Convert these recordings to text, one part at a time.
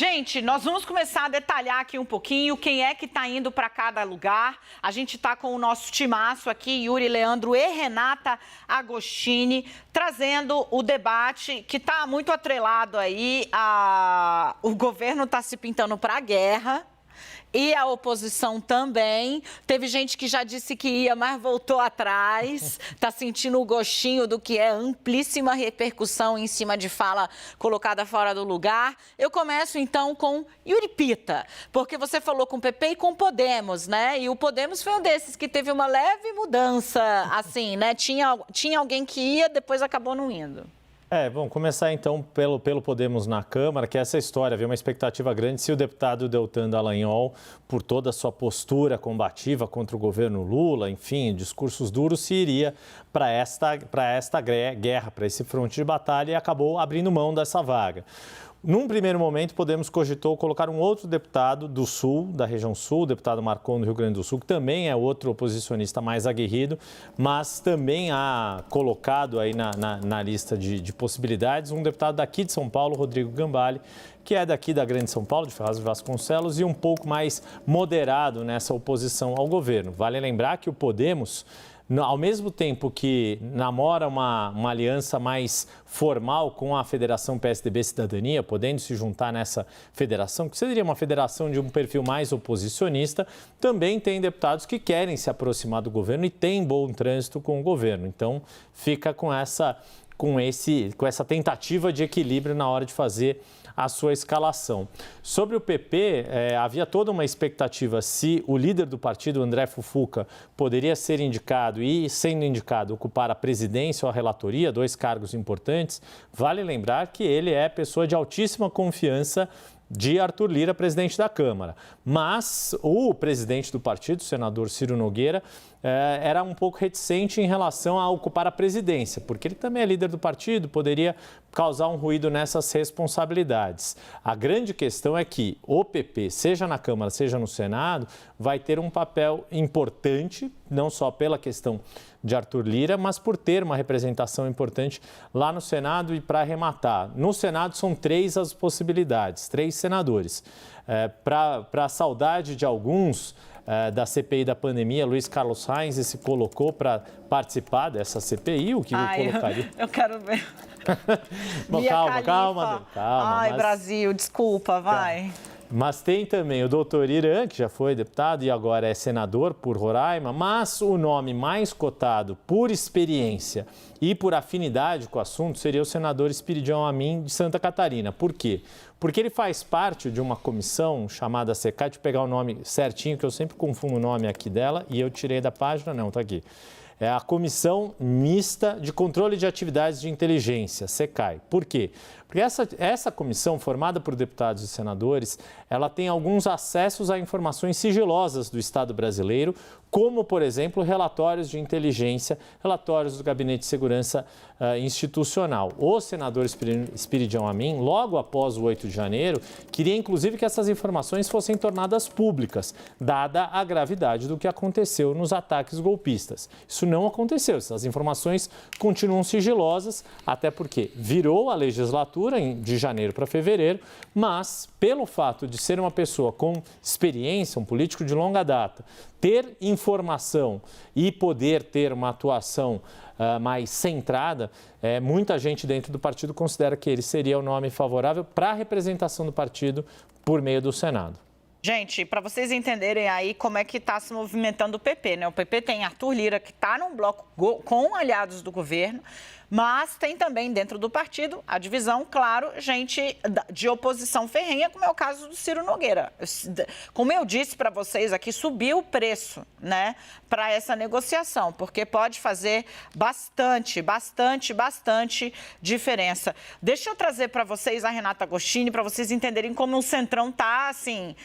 Gente, nós vamos começar a detalhar aqui um pouquinho quem é que está indo para cada lugar. A gente está com o nosso timaço aqui, Yuri Leandro e Renata Agostini, trazendo o debate que está muito atrelado aí. O governo está se pintando para a guerra. E a oposição também. Teve gente que já disse que ia, mas voltou atrás. Está sentindo o gostinho do que é amplíssima repercussão em cima de fala colocada fora do lugar. Eu começo, então, com Yuri Pita, porque você falou com o PP e com o Podemos, né? E o Podemos foi um desses que teve uma leve mudança, assim, né? Tinha alguém que ia, depois acabou não indo. Vamos começar então pelo Podemos na Câmara, que é essa história, havia uma expectativa grande se o deputado Deltan Dallagnol, por toda a sua postura combativa contra o governo Lula, enfim, discursos duros, se iria para esta guerra, para esse fronte de batalha, e acabou abrindo mão dessa vaga. Num primeiro momento, Podemos cogitou colocar um outro deputado do Sul, da região Sul, o deputado Marcon do Rio Grande do Sul, que também é outro oposicionista mais aguerrido, mas também há colocado aí na lista de possibilidades um deputado daqui de São Paulo, Rodrigo Gambale, que é daqui da Grande São Paulo, de Ferraz de Vasconcelos, e um pouco mais moderado nessa oposição ao governo. Vale lembrar que o Podemos, ao mesmo tempo que namora uma aliança mais formal com a Federação PSDB Cidadania, podendo se juntar nessa federação, que seria uma federação de um perfil mais oposicionista, também tem deputados que querem se aproximar do governo e têm bom trânsito com o governo. Então, fica com essa tentativa de equilíbrio na hora de fazer a sua escalação. Sobre o PP, havia toda uma expectativa se o líder do partido, André Fufuca, poderia ser indicado e, sendo indicado, ocupar a presidência ou a relatoria, dois cargos importantes. Vale lembrar que ele é pessoa de altíssima confiança de Arthur Lira, presidente da Câmara. Mas o presidente do partido, o senador Ciro Nogueira, era um pouco reticente em relação a ocupar a presidência, porque ele também é líder do partido, poderia causar um ruído nessas responsabilidades. A grande questão é que o PP, seja na Câmara, seja no Senado, vai ter um papel importante, não só pela questão de Arthur Lira, mas por ter uma representação importante lá no Senado. E para arrematar, no Senado são 3 as possibilidades, 3 senadores. Para a saudade de alguns da CPI da pandemia, Luiz Carlos Reins se colocou para participar dessa CPI, o que o colocaria... Eu quero ver. Bom, calma. Ai, Brasil, desculpa, vai. Mas tem também o doutor Irã, que já foi deputado e agora é senador por Roraima, mas o nome mais cotado por experiência e por afinidade com o assunto seria o senador Espiridião Amin, de Santa Catarina. Por quê? Porque ele faz parte de uma comissão chamada SECAI, deixa eu pegar o nome certinho, que eu sempre confundo o nome aqui dela, e eu tirei da página, não, está aqui. É a Comissão Mista de Controle de Atividades de Inteligência, SECAI. Por quê? Porque essa comissão, formada por deputados e senadores, ela tem alguns acessos a informações sigilosas do Estado brasileiro, como, por exemplo, relatórios de inteligência, relatórios do Gabinete de Segurança Institucional. O senador Espiridião Amin, logo após o 8 de janeiro, queria inclusive que essas informações fossem tornadas públicas, dada a gravidade do que aconteceu nos ataques golpistas. Isso não aconteceu, essas informações continuam sigilosas, até porque virou a legislatura de janeiro para fevereiro, mas pelo fato de ser uma pessoa com experiência, um político de longa data, ter informação e poder ter uma atuação mais centrada, muita gente dentro do partido considera que ele seria o nome favorável para a representação do partido por meio do Senado. Gente, para vocês entenderem aí como é que está se movimentando o PP, né? O PP tem Arthur Lira, que está num bloco com aliados do governo, mas tem também dentro do partido a divisão, claro, gente de oposição ferrenha, como é o caso do Ciro Nogueira. Como eu disse para vocês aqui, subiu o preço, né, para essa negociação, porque pode fazer bastante diferença. Deixa eu trazer para vocês a Renata Agostini, para vocês entenderem como o Centrão tá, assim,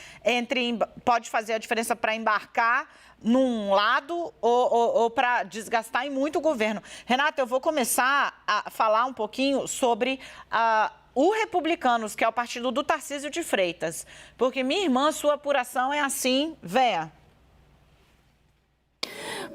pode fazer a diferença para embarcar num lado ou para desgastar em muito o governo. Renata, eu vou começar a falar um pouquinho sobre o Republicanos, que é o partido do Tarcísio de Freitas. Porque, minha irmã, sua apuração é assim, véia.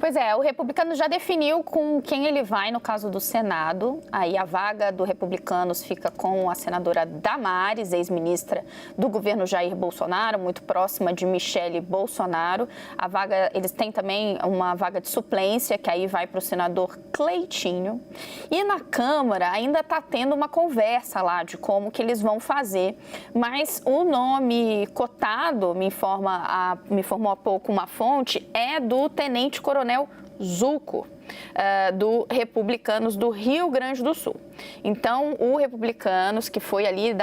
Pois é, o Republicanos já definiu com quem ele vai no caso do Senado. Aí a vaga do Republicanos fica com a senadora Damares, ex-ministra do governo Jair Bolsonaro, muito próxima de Michele Bolsonaro. A vaga, eles têm também uma vaga de suplência, que aí vai para o senador Cleitinho. E na Câmara ainda está tendo uma conversa lá de como que eles vão fazer. Mas o nome cotado, me informou há pouco uma fonte, é do tenente-coronel Zuco, do Republicanos do Rio Grande do Sul. Então, o Republicanos, que foi ali,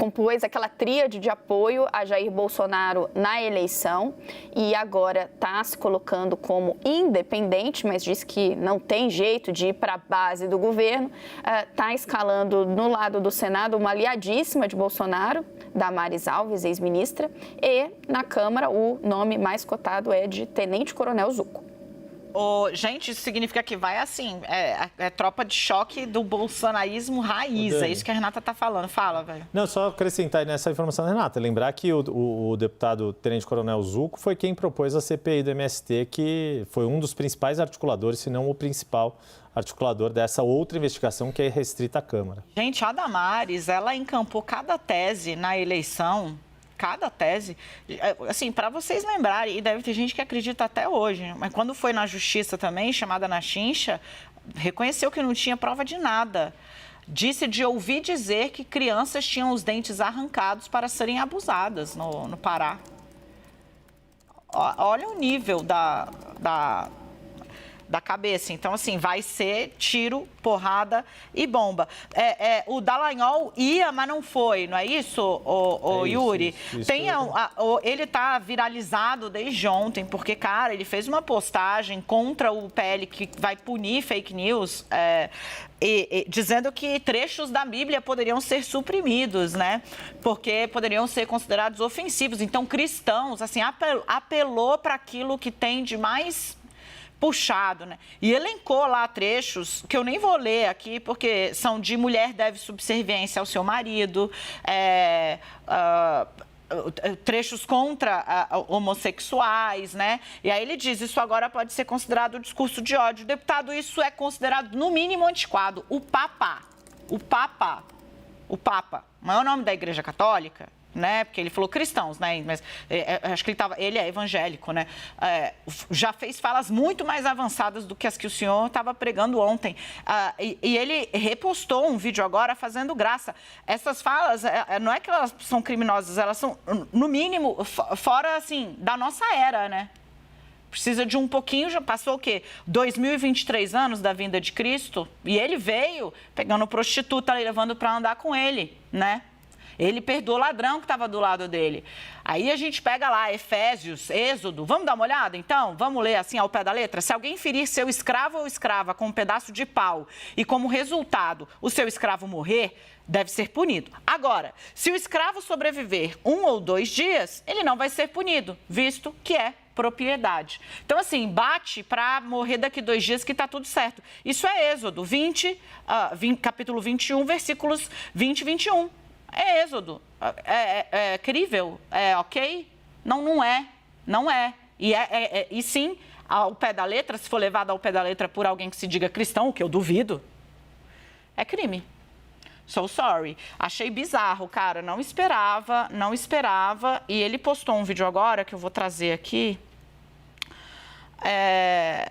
compôs aquela tríade de apoio a Jair Bolsonaro na eleição e agora está se colocando como independente, mas diz que não tem jeito de ir para a base do governo, está escalando no lado do Senado uma aliadíssima de Bolsonaro, Damares Alves, ex-ministra, e na Câmara o nome mais cotado é de Tenente-Coronel Zuco. Gente, isso significa que vai assim, é tropa de choque do bolsonarismo raiz, é isso que a Renata tá falando. Fala, velho. Não, só acrescentar nessa informação da Renata, lembrar que o deputado tenente-coronel Zuco foi quem propôs a CPI do MST, que foi um dos principais articuladores, se não o principal articulador dessa outra investigação que é restrita à Câmara. Gente, a Damares, ela encampou cada tese na eleição, cada tese, assim, para vocês lembrarem, e deve ter gente que acredita até hoje, mas quando foi na justiça também, chamada na chincha, reconheceu que não tinha prova de nada. Disse de ouvir dizer que crianças tinham os dentes arrancados para serem abusadas no Pará. Olha o nível da cabeça. Então, assim, vai ser tiro, porrada e bomba. O Dallagnol ia, mas não foi, não é isso, Yuri? Isso ele tá viralizado desde ontem, porque, cara, ele fez uma postagem contra o PL que vai punir fake news, dizendo que trechos da Bíblia poderiam ser suprimidos, né? Porque poderiam ser considerados ofensivos. Então, cristãos, assim, apelou para aquilo que tem de mais puxado, né? E elencou lá trechos que eu nem vou ler aqui, porque são de mulher deve subserviência ao seu marido, trechos contra homossexuais, né? E aí ele diz, isso agora pode ser considerado discurso de ódio. Deputado, isso é considerado no mínimo antiquado. O Papa, não é o nome da Igreja Católica, né? Porque ele falou cristãos, né? Mas acho que ele é evangélico, né? Já fez falas muito mais avançadas do que as que o senhor estava pregando ontem. E ele repostou um vídeo agora fazendo graça. Essas falas, não é que elas são criminosas, elas são, no mínimo, fora, assim, da nossa era, né? Precisa de um pouquinho, já passou o quê? 2023 anos da vinda de Cristo, e ele veio pegando prostituta e levando para andar com ele, né? Ele perdoou o ladrão que estava do lado dele. Aí a gente pega lá Efésios, Êxodo. Vamos dar uma olhada, então? Vamos ler assim ao pé da letra? Se alguém ferir seu escravo ou escrava com um pedaço de pau e como resultado o seu escravo morrer, deve ser punido. Agora, se o escravo sobreviver 1 ou 2 dias, ele não vai ser punido, visto que é propriedade. Então, assim, bate para morrer daqui 2 dias que está tudo certo. Isso é Êxodo 20, capítulo 21, versículos 20 e 21. É Êxodo. É crível? É ok? Não é. Não é. E sim, ao pé da letra, se for levado ao pé da letra por alguém que se diga cristão, o que eu duvido, é crime. So sorry. Achei bizarro, cara. Não esperava. E ele postou um vídeo agora, que eu vou trazer aqui,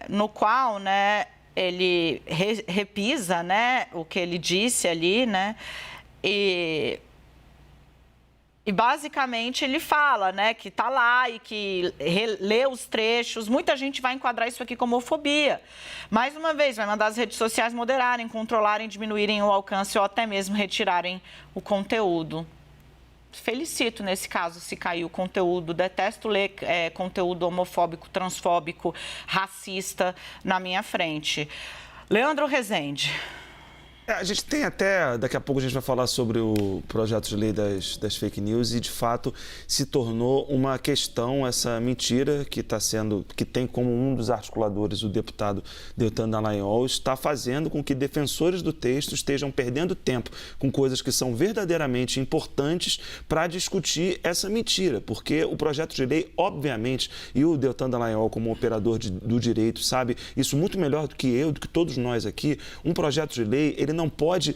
no qual, né, ele repisa, né, o que ele disse ali, né, e basicamente ele fala, né, que tá lá e que lê os trechos. Muita gente vai enquadrar isso aqui como homofobia. Mais uma vez, vai mandar as redes sociais moderarem, controlarem, diminuírem o alcance ou até mesmo retirarem o conteúdo. Felicito nesse caso se caiu o conteúdo. Detesto ler conteúdo homofóbico, transfóbico, racista na minha frente. Leandro Rezende. A gente tem até, daqui a pouco a gente vai falar sobre o projeto de lei das fake news e, de fato, se tornou uma questão, essa mentira que tem como um dos articuladores o deputado Deltan Dallagnol, está fazendo com que defensores do texto estejam perdendo tempo com coisas que são verdadeiramente importantes para discutir essa mentira, porque o projeto de lei, obviamente, e o Deltan Dallagnol como operador do direito sabe isso muito melhor do que eu, do que todos nós aqui, um projeto de lei, ele não pode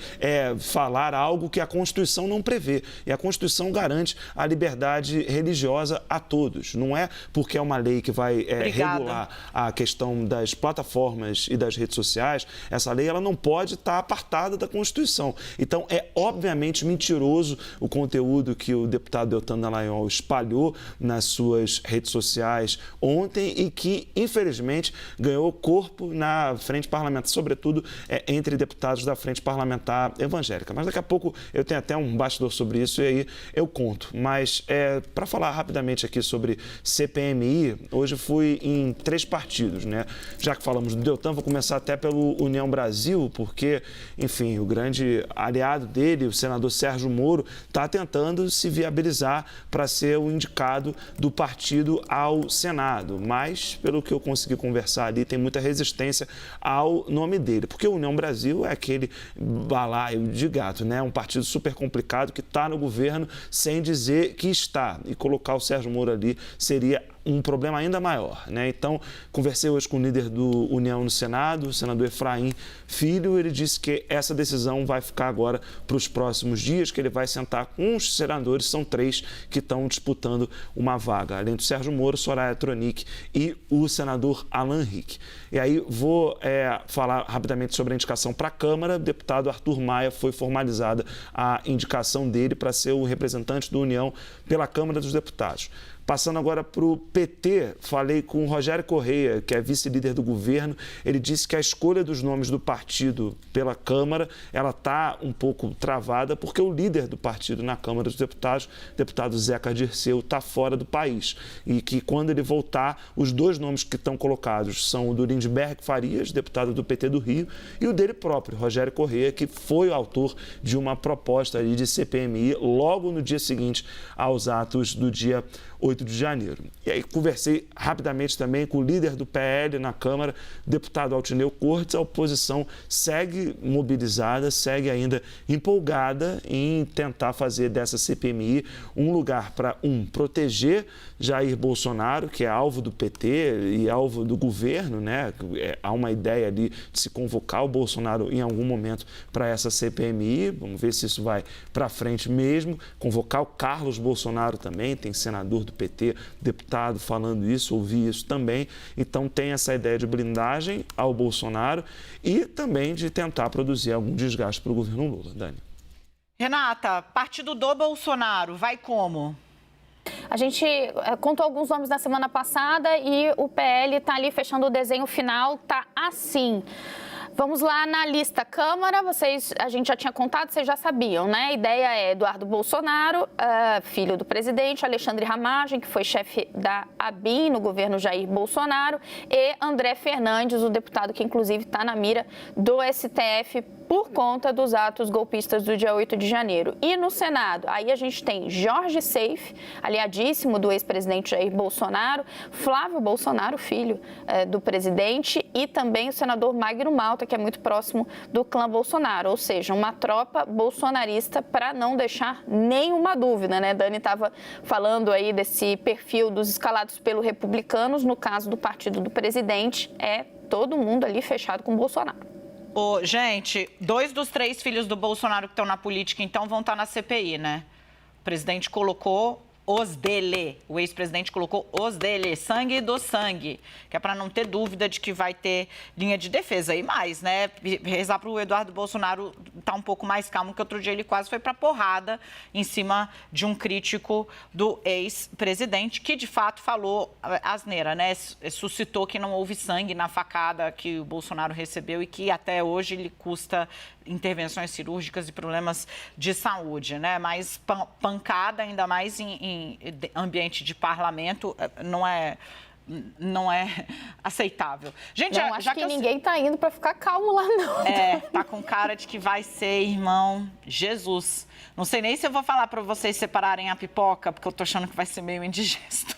falar algo que a Constituição não prevê. E a Constituição garante a liberdade religiosa a todos. Não é porque é uma lei que vai regular a questão das plataformas e das redes sociais, essa lei ela não pode estar apartada da Constituição. Então, é obviamente mentiroso o conteúdo que o deputado Deltan Dallagnol espalhou nas suas redes sociais ontem e que, infelizmente, ganhou corpo na frente parlamentar, sobretudo entre deputados da frente parlamentar evangélica. Mas daqui a pouco eu tenho até um bastidor sobre isso e aí eu conto. Mas para falar rapidamente aqui sobre CPMI, hoje fui em 3 partidos, né? Já que falamos do Deltan, vou começar até pelo União Brasil, porque, enfim, o grande aliado dele, o senador Sérgio Moro, está tentando se viabilizar para ser o indicado do partido ao Senado. Mas, pelo que eu consegui conversar ali, tem muita resistência ao nome dele, porque o União Brasil é aquele balaio de gato, né? Um partido super complicado que está no governo sem dizer que está. E colocar o Sérgio Moro ali seria um problema ainda maior, né? Então, conversei hoje com o líder do União no Senado, o senador Efraim Filho. Ele disse que essa decisão vai ficar agora para os próximos dias, que ele vai sentar com os senadores, são 3 que estão disputando uma vaga, além do Sérgio Moro, Soraya Tronic e o senador Alan Rick. E aí vou falar rapidamente sobre a indicação para a Câmara. O deputado Arthur Maia foi formalizada a indicação dele para ser o representante do União pela Câmara dos Deputados. Passando agora para o PT, falei com o Rogério Correia, que é vice-líder do governo. Ele disse que a escolha dos nomes do partido pela Câmara, ela está um pouco travada, porque o líder do partido na Câmara dos Deputados, o deputado Zeca Dirceu, está fora do país. E que quando ele voltar, os 2 nomes que estão colocados são o do Lindbergh Farias, deputado do PT do Rio, e o dele próprio, Rogério Correia, que foi o autor de uma proposta ali de CPMI logo no dia seguinte aos atos do dia 8 de janeiro. E aí conversei rapidamente também com o líder do PL na Câmara, deputado Altineu Cortes. A oposição segue mobilizada, segue ainda empolgada em tentar fazer dessa CPMI um lugar para, proteger Jair Bolsonaro, que é alvo do PT e alvo do governo, né? Há uma ideia ali de se convocar o Bolsonaro em algum momento para essa CPMI. Vamos ver se isso vai para frente mesmo. Convocar o Carlos Bolsonaro também, tem senador do PT, deputado falando isso, ouvi isso também. Então tem essa ideia de blindagem ao Bolsonaro e também de tentar produzir algum desgaste para o governo Lula. Dani. Renata, partido do Bolsonaro, vai como? A gente contou alguns nomes na semana passada e o PL está ali fechando o desenho final, tá assim. Vamos lá na lista Câmara, a gente já tinha contado, vocês já sabiam, né? A ideia é Eduardo Bolsonaro, filho do presidente, Alexandre Ramagem, que foi chefe da ABIN no governo Jair Bolsonaro, e André Fernandes, o deputado que inclusive está na mira do STF por conta dos atos golpistas do dia 8 de janeiro. E no Senado, aí a gente tem Jorge Seife, aliadíssimo do ex-presidente Jair Bolsonaro, Flávio Bolsonaro, filho do presidente, e também o senador Magno Malta, que é muito próximo do clã Bolsonaro, ou seja, uma tropa bolsonarista para não deixar nenhuma dúvida, né? Dani estava falando aí desse perfil dos escalados pelos republicanos, no caso do partido do presidente, é todo mundo ali fechado com o Bolsonaro. Gente, 2 dos 3 filhos do Bolsonaro que estão na política, então, vão estar na CPI, né? O presidente colocou os dele, o ex-presidente colocou os dele, sangue do sangue, que é para não ter dúvida de que vai ter linha de defesa. E mais, né? Rezar para o Eduardo Bolsonaro estar um pouco mais calmo, que outro dia ele quase foi para porrada em cima de um crítico do ex-presidente, que de fato falou asneira, né? Suscitou que não houve sangue na facada que o Bolsonaro recebeu e que até hoje lhe custa intervenções cirúrgicas e problemas de saúde, né? Mas pancada, ainda mais em ambiente de parlamento, não é aceitável. Gente, Não, acho que ninguém tá indo para ficar calmo lá, não. tá com cara de que vai ser, irmão, Jesus. Não sei nem se eu vou falar para vocês separarem a pipoca, porque eu tô achando que vai ser meio indigesto.